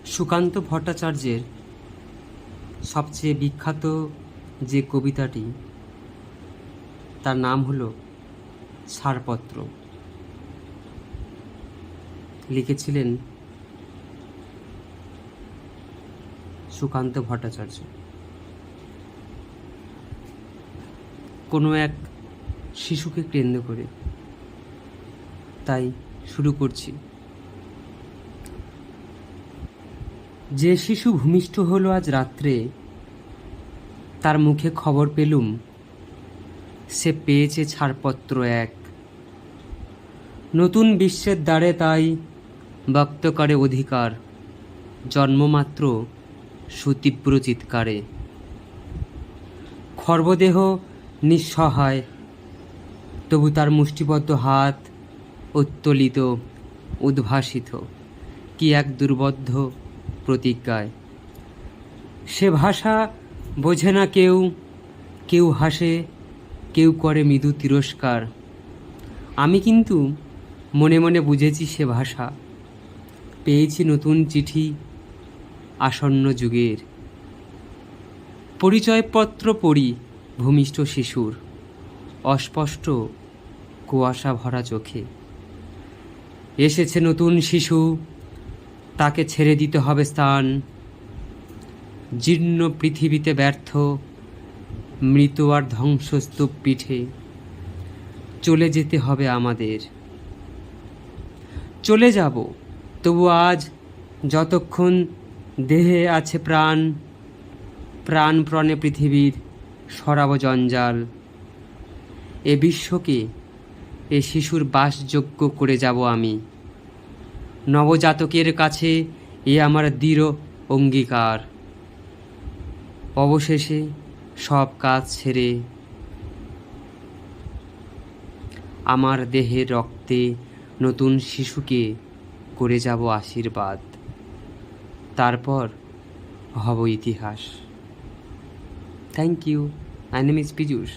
সুকান্ত ভট্টাচার্যের সবচেয়ে বিখ্যাত যে কবিতাটি, তার নাম হলো ছাড়পত্র। লিখেছিলেন সুকান্ত ভট্টাচার্য। কোনো এক শিশুকে কেন্দ্র করে, তাই শুরু করছি। যে শিশু ভূমিষ্ঠ হলো আজ রাত্রে, তার মুখে খবর পেলুম সে পেয়েছে ছাড়পত্র এক। নতুন বিশ্বের দ্বারে তাই ব্যক্ত করে অধিকার, জন্মমাত্র সুতীব্র চিৎকারে। খর্বদেহ নিঃসহায়, তবু তার মুষ্টিবদ্ধ হাত উত্তোলিত, উদ্ভাসিত কি এক দুর্বোধ্য প্রতিজ্ঞায়। সে ভাষা বোঝে না কেউ, কেউ হাসে, কেউ করে মৃদু তিরস্কার। আমি কিন্তু মনে মনে বুঝেছি সে ভাষা। পেয়েছি নতুন চিঠি আসন্ন যুগের। পরিচয়পত্র পড়ি ভূমিষ্ঠ শিশুর, অস্পষ্ট কুয়াশা ভরা চোখে। এসেছে নতুন শিশু, তাকে ছেড়ে দিতে হবে স্থান। জীর্ণ পৃথিবীতে ব্যর্থ, মৃত আর ধ্বংসস্তূপ পিঠে চলে যেতে হবে আমাদের। চলে যাব, তবু আজ যতক্ষণ দেহে আছে প্রাণ, প্রাণপণে পৃথিবীর সরাব জঞ্জাল। এ বিশ্বকে এ শিশুর বাসযোগ্য করে যাব আমি। নবজাতকের কাছে এ আমার দৃঢ় অঙ্গীকার। অবশেষে সব কাজ ছেড়ে আমার দেহের রক্তে নতুন শিশুকে করে যাব আশীর্বাদ। তারপর হব ইতিহাস। Thank you. My name is Piyush.